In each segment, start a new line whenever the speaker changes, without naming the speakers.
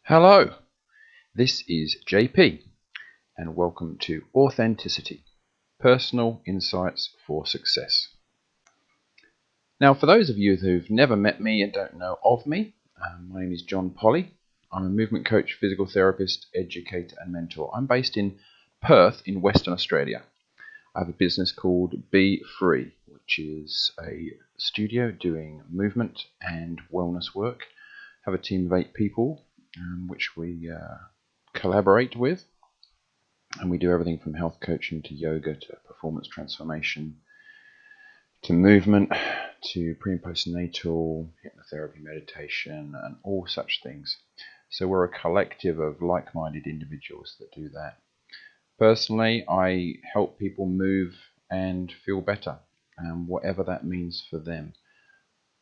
Hello, this is JP and welcome to Authenticity, Personal Insights for Success. Now, for those of you who've never met me and don't know of me, my name is John Polly. I'm a movement coach, physical therapist, educator and mentor. I'm based in Perth in Western Australia. I have a business called Be Free, which is a studio doing movement and wellness work. I have a team of 8 people which we collaborate with, and we do everything from health coaching to yoga to performance transformation to movement to pre and postnatal hypnotherapy, meditation and all such things. So we're a collective of like-minded individuals that do that. Personally, I help people move and feel better, whatever that means for them.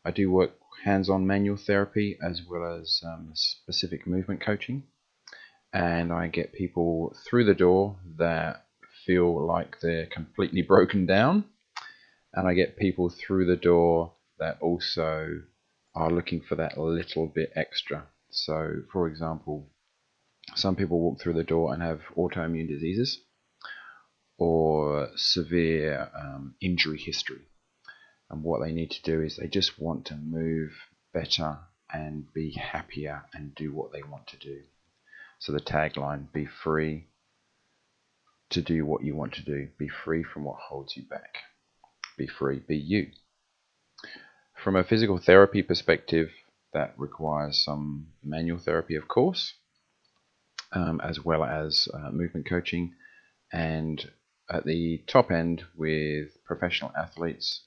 I do work hands-on manual therapy as well as specific movement coaching, and I get people through the door that feel like they're completely broken down, and I get people through the door that also are looking for that little bit extra. So, for example, some people walk through the door and have autoimmune diseases or severe injury history. And what they need to do is they just want to move better and be happier and do what they want to do. So the tagline, be free to do what you want to do. Be free from what holds you back. Be free, be you. From a physical therapy perspective, that requires some manual therapy, of course, as well as movement coaching. And at the top end with professional athletes,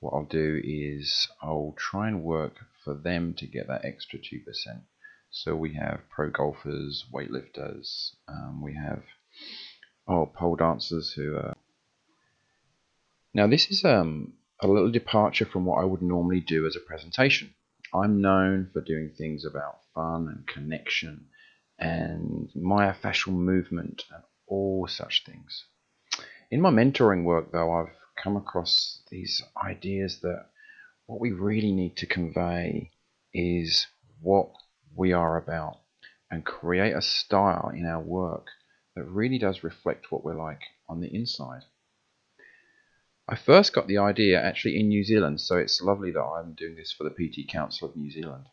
what I'll do is I'll try and work for them to get that extra 2%. So we have pro golfers, weightlifters, we have pole dancers who are... Now this is a little departure from what I would normally do as a presentation. I'm known for doing things about fun and connection and myofascial movement and all such things. In my mentoring work though, I've come across these ideas that what we really need to convey is what we are about and create a style in our work that really does reflect what we're like on the inside. I first got the idea actually in New Zealand, so it's lovely that I'm doing this for the PT Council of New Zealand.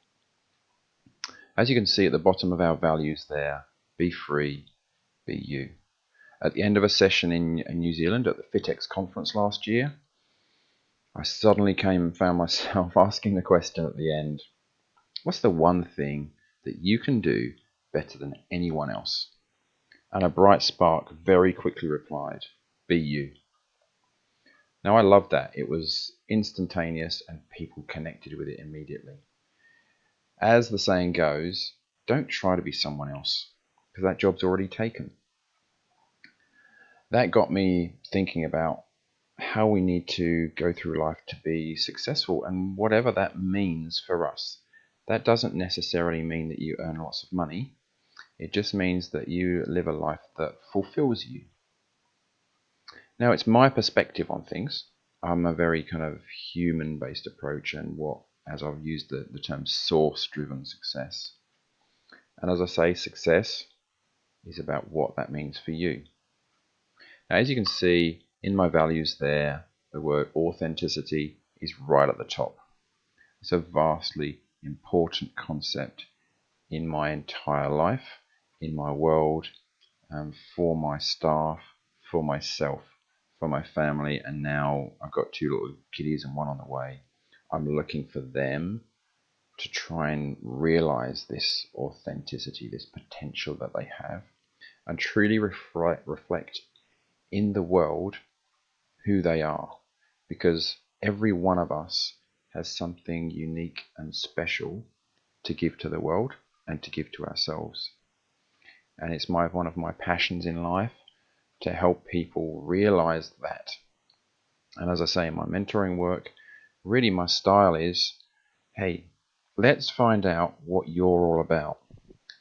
As you can see at the bottom of our values there, be free, be you. At the end of a session in New Zealand at the FitX conference last year, I suddenly came and found myself asking the question at the end, what's the one thing that you can do better than anyone else? And a bright spark very quickly replied, be you. Now I loved that. It was instantaneous and people connected with it immediately. As the saying goes, don't try to be someone else because that job's already taken. That got me thinking about how we need to go through life to be successful, and whatever that means for us. That doesn't necessarily mean that you earn lots of money. It just means that you live a life that fulfills you. Now, it's my perspective on things. I'm a very kind of human-based approach, and as I've used the term source-driven success. And as I say, success is about what that means for you. Now, as you can see in my values there, the word authenticity is right at the top. It's a vastly important concept in my entire life, in my world, for my staff, for myself, for my family, and now I've got 2 little kiddies and 1 on the way. I'm looking for them to try and realize this authenticity, this potential that they have, and truly reflect in the world who they are, because every one of us has something unique and special to give to the world and to give to ourselves. And it's one of my passions in life to help people realize that. And as I say in my mentoring work, really my style is, hey, let's find out what you're all about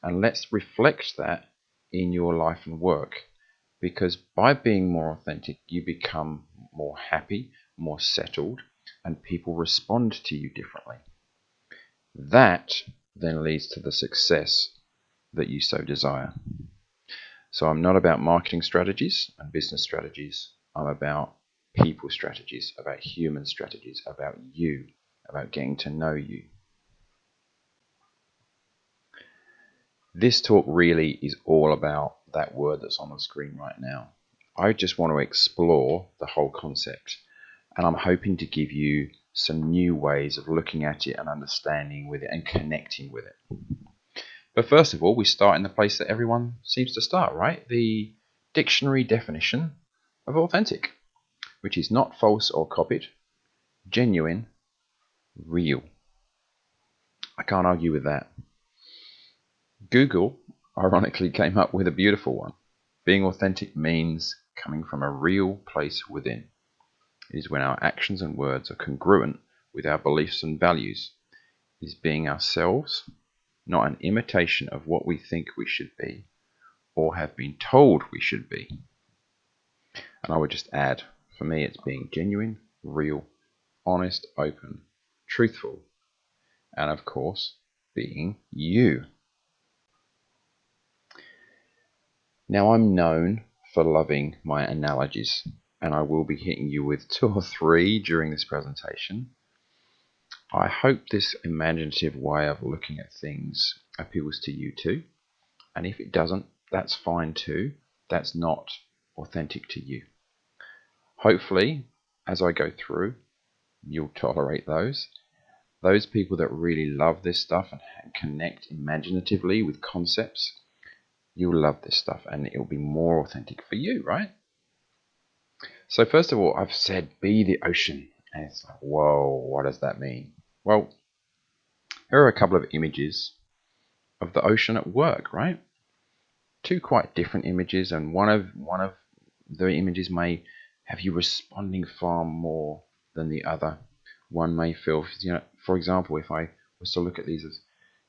and let's reflect that in your life and work. Because by being more authentic, you become more happy, more settled, and people respond to you differently. That then leads to the success that you so desire. So I'm not about marketing strategies and business strategies. I'm about people strategies, about human strategies, about you, about getting to know you. This talk really is all about that word that's on the screen right now. I just want to explore the whole concept, and I'm hoping to give you some new ways of looking at it and understanding with it and connecting with it. But first of all, we start in the place that everyone seems to start, right? The dictionary definition of authentic, which is not false or copied, genuine, real. I can't argue with that. Google, ironically, came up with a beautiful one. Being authentic means coming from a real place within. It is when our actions and words are congruent with our beliefs and values. It is being ourselves, not an imitation of what we think we should be or have been told we should be. And I would just add, for me, it's being genuine, real, honest, open, truthful, and of course, being you. Now, I'm known for loving my analogies, and I will be hitting you with 2 or 3 during this presentation. I hope this imaginative way of looking at things appeals to you too, and if it doesn't, that's fine too. That's not authentic to you. Hopefully, as I go through, you'll tolerate those. Those people that really love this stuff and connect imaginatively with concepts, you'll love this stuff and it'll be more authentic for you, right? So first of all, I've said be the ocean. And it's like, whoa, what does that mean? Well, here are a couple of images of the ocean at work, right? 2 quite different images, and one of the images may have you responding far more than the other. One may feel, for example, if I was to look at these as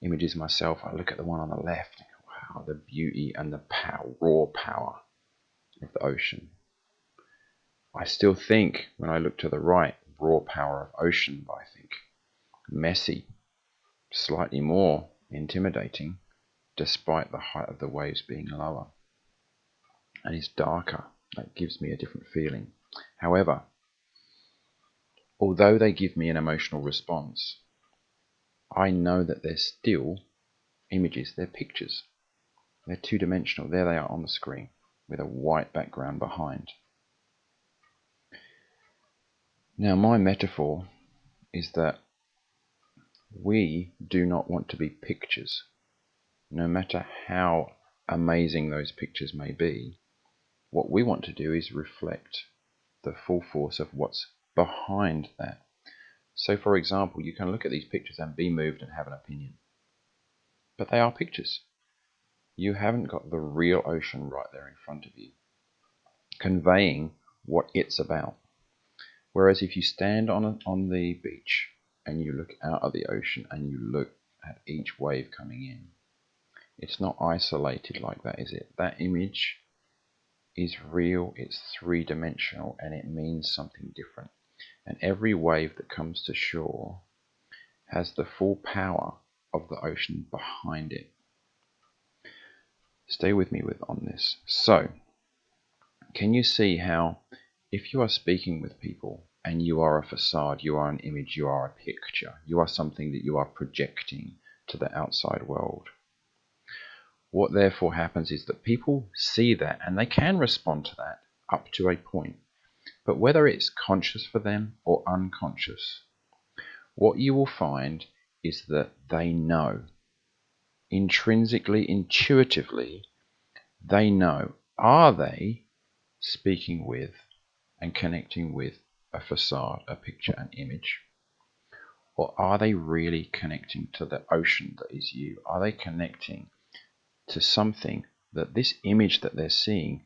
images myself, I look at the one on the left and go, wow, the beauty and the power, raw power of the ocean. I still think, when I look to the right, raw power of ocean, but I think messy, slightly more intimidating, despite the height of the waves being lower. And it's darker. That gives me a different feeling. However, although they give me an emotional response, I know that they're still images, they're pictures. They're 2-dimensional. There they are on the screen with a white background behind. Now, my metaphor is that we do not want to be pictures. No matter how amazing those pictures may be, what we want to do is reflect the full force of what's behind that. So, for example, you can look at these pictures and be moved and have an opinion. But they are pictures. You haven't got the real ocean right there in front of you, conveying what it's about. Whereas if you stand on the beach and you look out at the ocean and you look at each wave coming in, it's not isolated like that, is it? That image is real, it's 3-dimensional, and it means something different. And every wave that comes to shore has the full power of the ocean behind it. Stay with me on this. So, can you see how if you are speaking with people and you are a facade, you are an image, you are a picture, you are something that you are projecting to the outside world, what therefore happens is that people see that and they can respond to that up to a point. But whether it's conscious for them or unconscious, what you will find is that they know. Intrinsically, intuitively, they know. Are they speaking with and connecting with a facade, a picture, an image? Or are they really connecting to the ocean that is you? Are they connecting to something that this image that they're seeing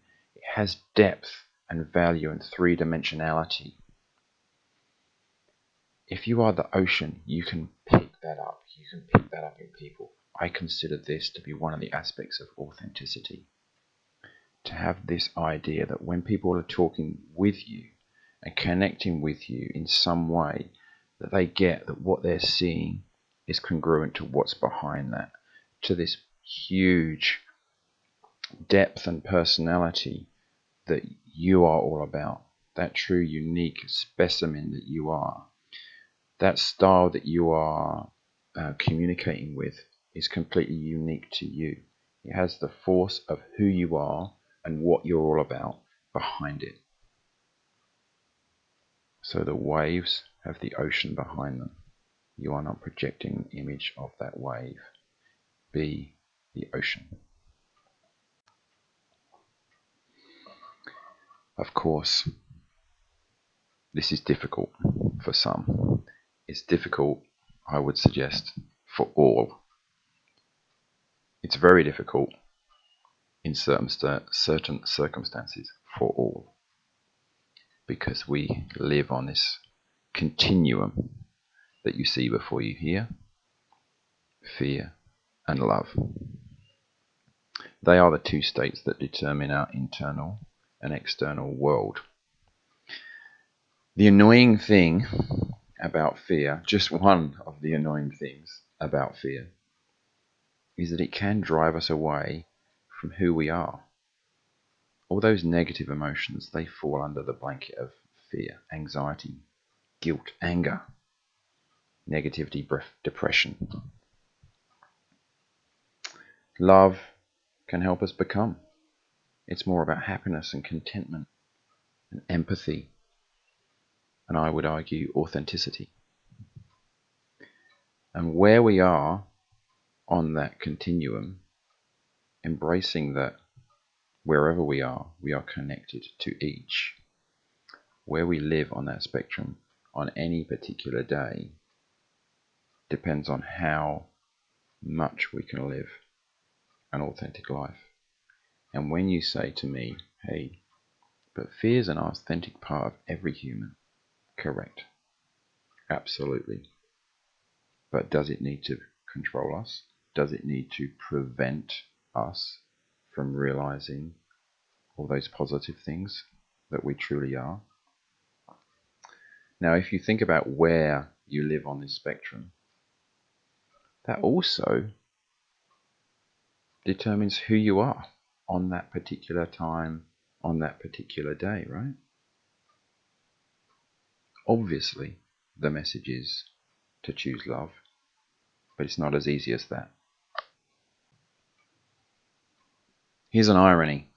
has depth and value and 3-dimensionality? If you are the ocean, you can pick that up. You can pick that up in people. I consider this to be one of the aspects of authenticity. To have this idea that when people are talking with you and connecting with you in some way, that they get that what they're seeing is congruent to what's behind that, to this huge depth and personality that you are all about, that true unique specimen that you are, that style that you are communicating with is completely unique to you. It has the force of who you are and what you're all about behind it. So the waves have the ocean behind them. You are not projecting an image of that wave. Be the ocean. Of course, this is difficult for some. It's difficult, I would suggest, for all. It's very difficult in certain circumstances for all, because we live on this continuum that you see before you here: fear and love. They are the two states that determine our internal and external world. The annoying thing about fear, just one of the annoying things about fear, is that it can drive us away from who we are. All those negative emotions, they fall under the blanket of fear, anxiety, guilt, anger, negativity, depression. Love can help us become. It's more about happiness and contentment and empathy, and I would argue authenticity. And where we are on that continuum, embracing that wherever we are connected to each. Where we live on that spectrum on any particular day depends on how much we can live an authentic life. And when you say to me, hey, but fear is an authentic part of every human, correct, absolutely. But does it need to control us? Does it need to prevent us from realizing all those positive things that we truly are? Now, if you think about where you live on this spectrum, that also determines who you are on that particular time, on that particular day, right? Obviously, the message is to choose love, but it's not as easy as that. Here's an irony.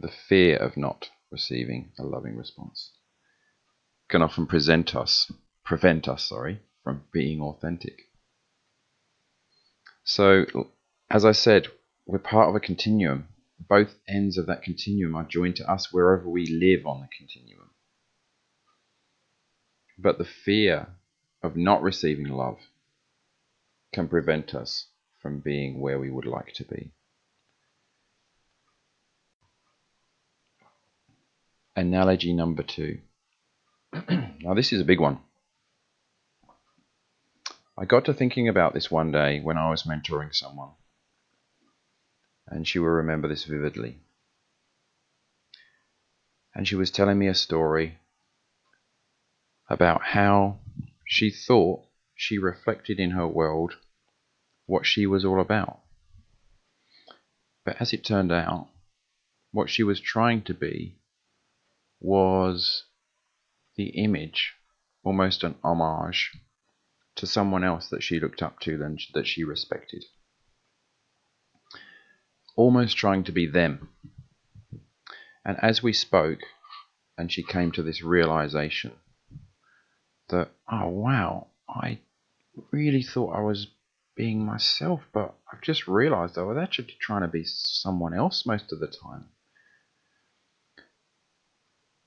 The fear of not receiving a loving response can often prevent us from being authentic. So, as I said, we're part of a continuum. Both ends of that continuum are joined to us wherever we live on the continuum. But the fear of not receiving love can prevent us from being where we would like to be. Analogy number 2. Now this is a big one. I got to thinking about this one day when I was mentoring someone, and she will remember this vividly. And she was telling me a story about how she thought she reflected in her world what she was all about. But as it turned out, what she was trying to be was the image, almost an homage to someone else that she looked up to and that she respected. Almost trying to be them. And as we spoke, and she came to this realization that, oh wow, I really thought I was being myself, but I've just realized I was actually trying to be someone else most of the time.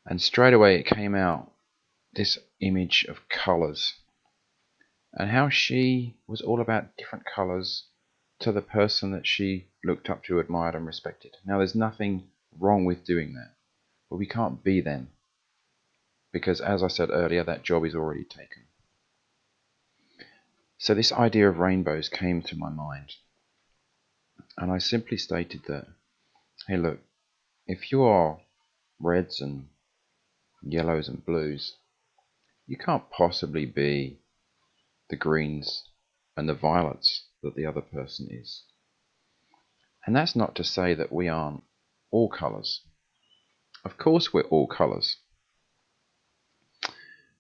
And straight away it came out, this image of colours, and how she was all about different colours to the person that she looked up to, admired and respected. Now there's nothing wrong with doing that, but we can't be them, because as I said earlier, that job is already taken. So this idea of rainbows came to my mind, and I simply stated that, hey look, if you are reds and yellows and blues, you can't possibly be the greens and the violets that the other person is. And that's not to say that we aren't all colours. Of course we're all colours.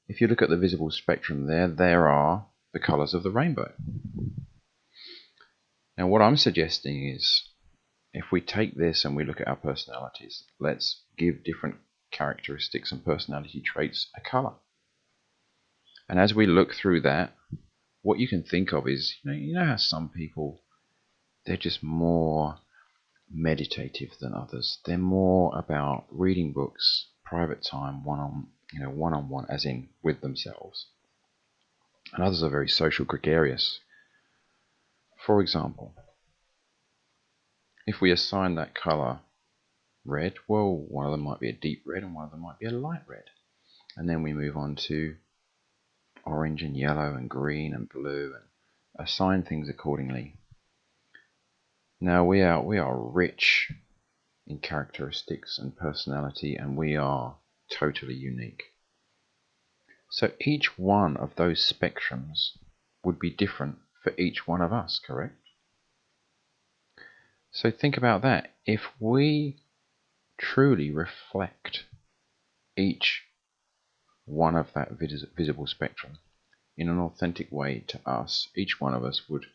If you look at the visible spectrum there are the colours of the rainbow. Now what I'm suggesting is, if we take this and we look at our personalities, let's give different characteristics and personality traits a colour. And as we look through that, what you can think of is, you know how some people, they're just more meditative than others. They're more about reading books, private time, one-on-one, as in with themselves. And others are very social, gregarious. For example, if we assign that colour red, well, one of them might be a deep red and one of them might be a light red. And then we move on to orange and yellow and green and blue and assign things accordingly. Now we are rich in characteristics and personality, and we are totally unique. So each one of those spectrums would be different for each one of us, correct? So think about that. If we truly reflect each one of that visible spectrum in an authentic way to us, each one of us would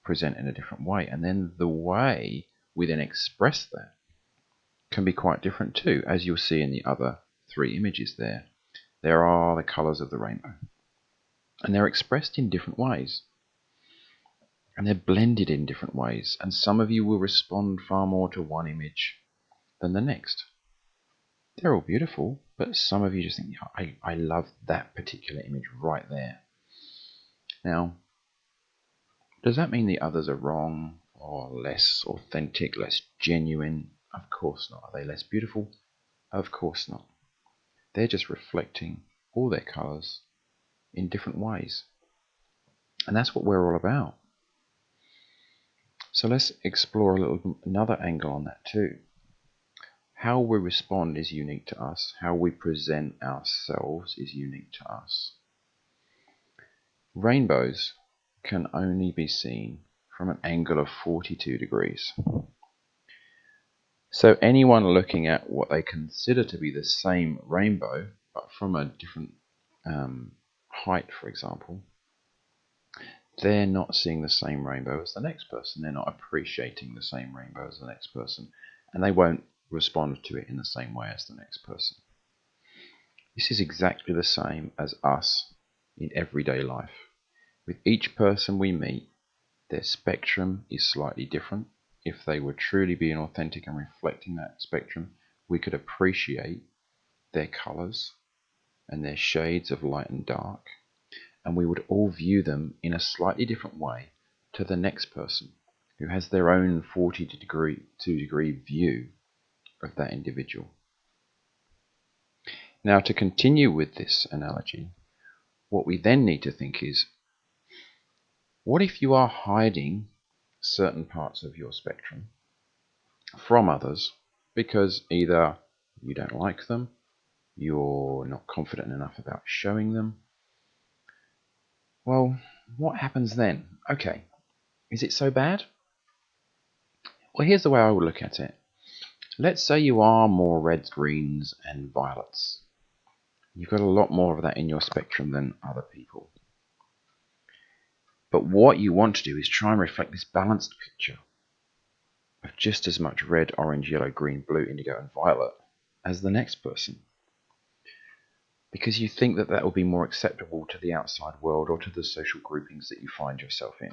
present in a different way, and then the way we then express that can be quite different too. As you'll see in the other 3 images there are the colours of the rainbow, and they're expressed in different ways, and they're blended in different ways, and some of you will respond far more to one image than the next. They're all beautiful, but some of you just think, I love that particular image right there. Now, does that mean the others are wrong or less authentic, less genuine? Of course not. Are they less beautiful? Of course not. They're just reflecting all their colours in different ways. And that's what we're all about. So let's explore another angle on that too. How we respond is unique to us. How we present ourselves is unique to us. Rainbows can only be seen from an angle of 42 degrees. So anyone looking at what they consider to be the same rainbow, but from a different height, for example, they're not seeing the same rainbow as the next person. They're not appreciating the same rainbow as the next person, and they won't respond to it in the same way as the next person. This is exactly the same as us in everyday life. With each person we meet, their spectrum is slightly different. If they were truly being authentic and reflecting that spectrum, we could appreciate their colours and their shades of light and dark, and we would all view them in a slightly different way to the next person who has their own 42-degree view of that individual. Now, to continue with this analogy, what we then need to think is, what if you are hiding certain parts of your spectrum from others because either you don't like them, you're not confident enough about showing them? Well, what happens then? Okay, is it so bad? Well, here's the way I would look at it. Let's say you are more reds, greens, and violets. You've got a lot more of that in your spectrum than other people. But what you want to do is try and reflect this balanced picture of just as much red, orange, yellow, green, blue, indigo, and violet as the next person, because you think that that will be more acceptable to the outside world or to the social groupings that you find yourself in.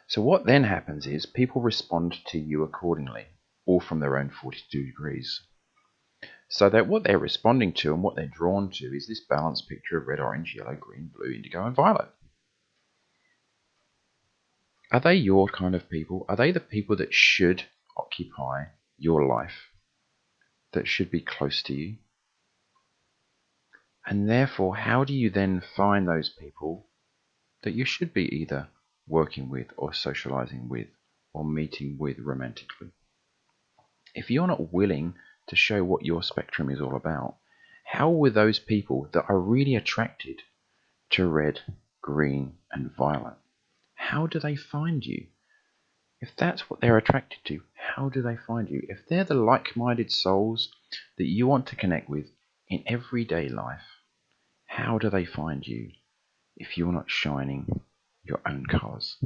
So what then happens is people respond to you accordingly, all from their own 42 degrees. So that what they're responding to and what they're drawn to is this balanced picture of red, orange, yellow, green, blue, indigo, and violet. Are they your kind of people? Are they the people that should occupy your life, that should be close to you? And therefore, how do you then find those people that you should be either working with or socializing with or meeting with romantically? If you're not willing to show what your spectrum is all about, how will those people that are really attracted to red, green, and violet, how do they find you? If that's what they're attracted to, how do they find you? If they're the like-minded souls that you want to connect with in everyday life, how do they find you if you're not shining your own colours?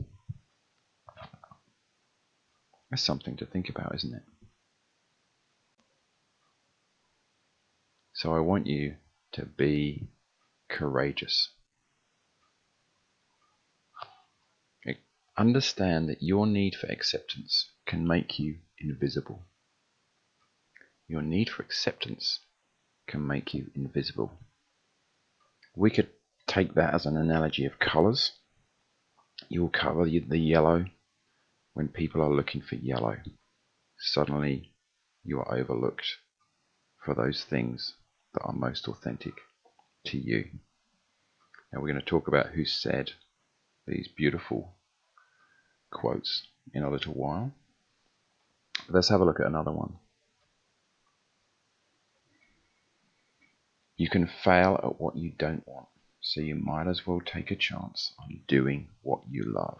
That's something to think about, isn't it? So I want you to be courageous. Understand that your need for acceptance can make you invisible. Your need for acceptance can make you invisible. We could take that as an analogy of colours. You'll cover the yellow when people are looking for yellow. Suddenly you are overlooked for those things that are most authentic to you. Now we're going to talk about who said these beautiful quotes in a little while. Let's have a look at another one. You can fail at what you don't want, so you might as well take a chance on doing what you love.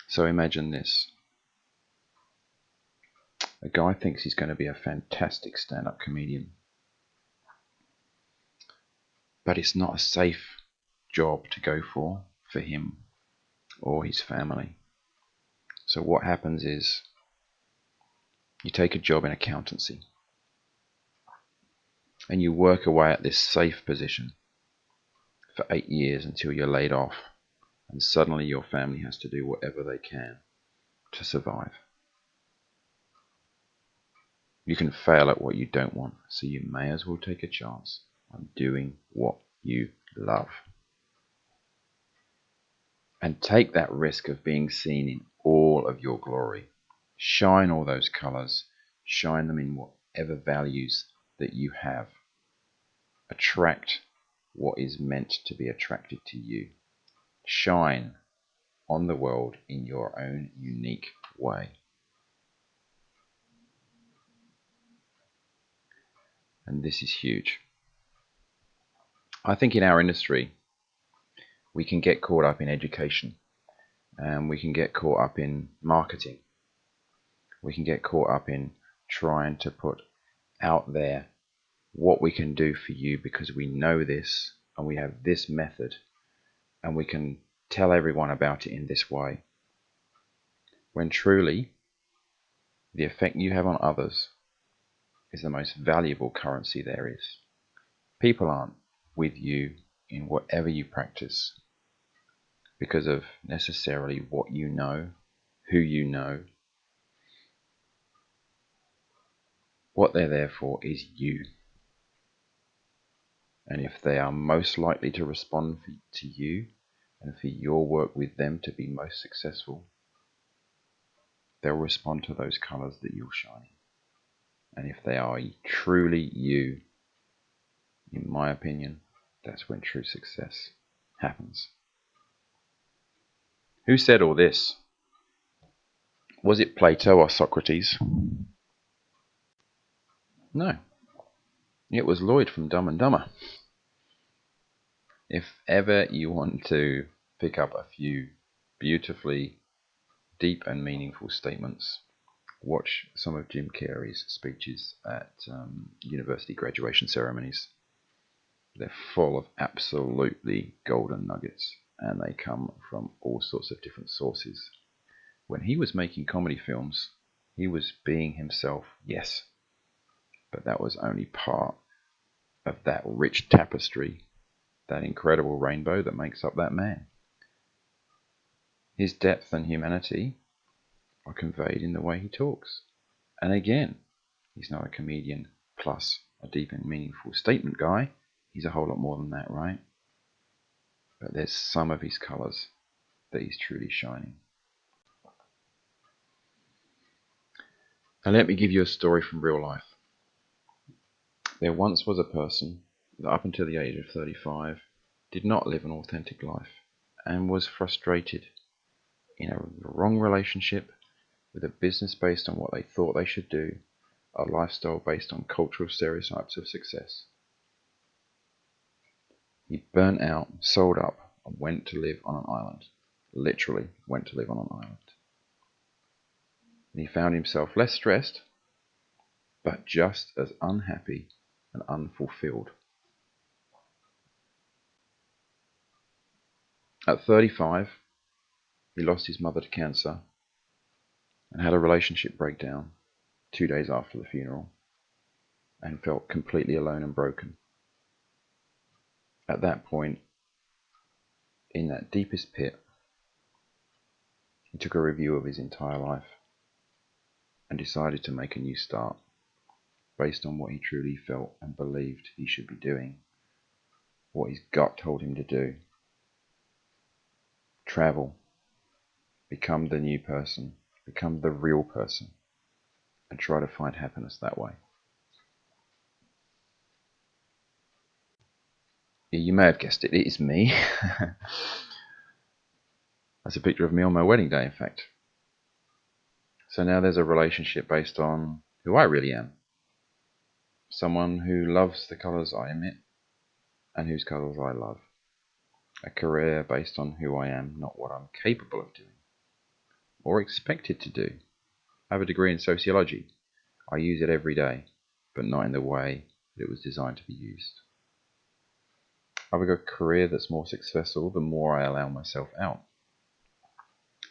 So imagine this. A guy thinks he's going to be a fantastic stand-up comedian, but it's not a safe job to go for him or his family. So what happens is you take a job in accountancy and you work away at this safe position for 8 years until you're laid off, and suddenly your family has to do whatever they can to survive. You can fail at what you don't want, so you may as well take a chance on doing what you love. And take that risk of being seen in all of your glory. Shine all those colours. Shine them in whatever values that you have. Attract what is meant to be attracted to you. Shine on the world in your own unique way. And this is huge. I think in our industry, we can get caught up in education, and we can get caught up in marketing. We can get caught up in trying to put out there what we can do for you because we know this and we have this method and we can tell everyone about it in this way. When truly, the effect you have on others is the most valuable currency there is. People aren't with you in whatever you practice because of necessarily what you know, who you know. What they're there for is you. And if they are most likely to respond to you and for your work with them to be most successful, they'll respond to those colours that you're shining. And if they are truly you, in my opinion, that's when true success happens. Who said all this? Was it Plato or Socrates? No. It was Lloyd from Dumb and Dumber. If ever you want to pick up a few beautifully deep and meaningful statements, watch some of Jim Carrey's speeches at university graduation ceremonies. They're full of absolutely golden nuggets, and they come from all sorts of different sources. When he was making comedy films, he was being himself, yes, but that was only part of that rich tapestry, that incredible rainbow that makes up that man. His depth and humanity are conveyed in the way he talks. And again, he's not a comedian plus a deep and meaningful statement guy. He's a whole lot more than that, right? But there's some of his colours that he's truly shining. And let me give you a story from real life. There once was a person that up until the age of 35 did not live an authentic life and was frustrated in a wrong relationship, with a business based on what they thought they should do, a lifestyle based on cultural stereotypes of success. He burnt out, sold up, and went to live on an island. literally went to live on an island. And he found himself less stressed, but just as unhappy and unfulfilled. At 35, he lost his mother to cancer and had a relationship breakdown 2 days after the funeral and felt completely alone and broken. At that point, in that deepest pit, he took a review of his entire life and decided to make a new start based on what he truly felt and believed he should be doing, what his gut told him to do. Travel, become the new person, become the real person, and try to find happiness that way. You may have guessed it, it is me. That's a picture of me on my wedding day, in fact. So now there's a relationship based on who I really am. Someone who loves the colours I emit and whose colours I love. A career based on who I am, not what I'm capable of doing or expected to do. I have a degree in sociology. I use it every day, but not in the way that it was designed to be used. I've got a career that's more successful the more I allow myself out.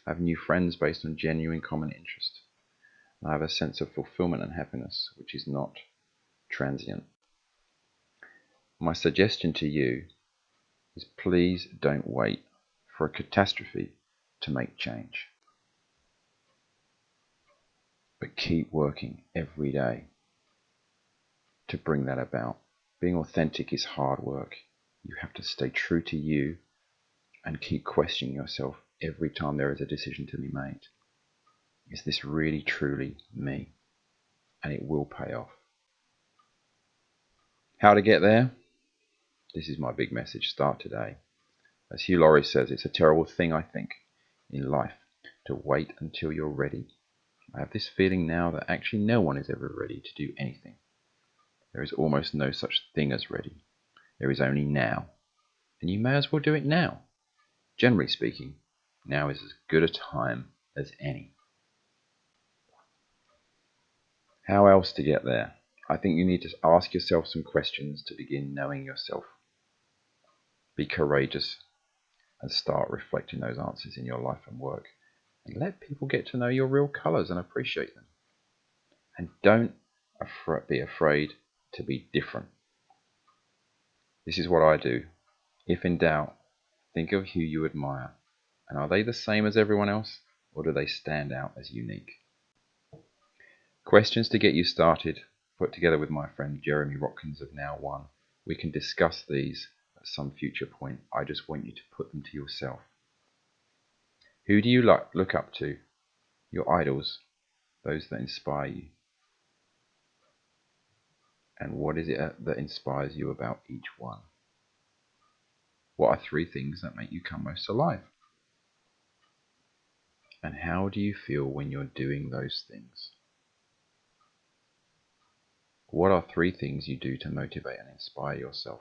I have new friends based on genuine common interest. I have a sense of fulfillment and happiness, which is not transient. My suggestion to you is please don't wait for a catastrophe to make change. But keep working every day to bring that about. Being authentic is hard work. You have to stay true to you and keep questioning yourself every time there is a decision to be made. Is this really truly me? And it will pay off. How to get there? This is my big message. Start today. As Hugh Laurie says, it's a terrible thing, I think, in life to wait until you're ready. I have this feeling now that actually no one is ever ready to do anything. There is almost no such thing as ready. There is only now. And you may as well do it now. Generally speaking, now is as good a time as any. How else to get there? I think you need to ask yourself some questions to begin knowing yourself. Be courageous and start reflecting those answers in your life and work. And let people get to know your real colours and appreciate them. And don't be afraid to be different. This is what I do. If in doubt, think of who you admire. And are they the same as everyone else, or do they stand out as unique? Questions to get you started, put together with my friend Jeremy Watkins of Now One. We can discuss these at some future point. I just want you to put them to yourself. Who do you look up to? Your idols, those that inspire you. And what is it that inspires you about each one? What are 3 things that make you come most alive? And how do you feel when you're doing those things? What are 3 things you do to motivate and inspire yourself?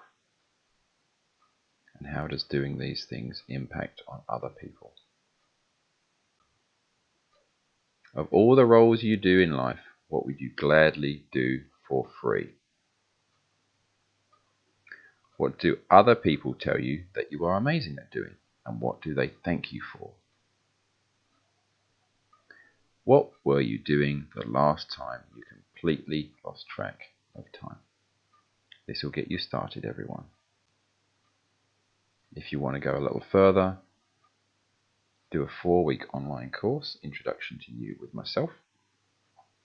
And how does doing these things impact on other people? Of all the roles you do in life, what would you gladly do for free? What do other people tell you that you are amazing at doing? And what do they thank you for? What were you doing the last time you completely lost track of time? This will get you started, everyone. If you want to go a little further, do a 4-week online course, Introduction to You with myself.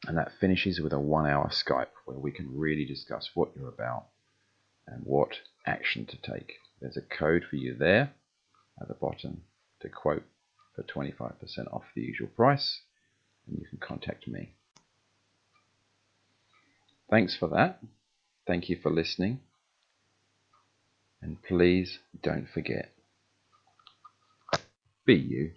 And that finishes with a 1-hour Skype where we can really discuss what you're about and what action to take. There's a code for you there at the bottom to quote for 25% off the usual price, and you can contact me. Thanks for that. Thank you for listening. And please don't forget, be you.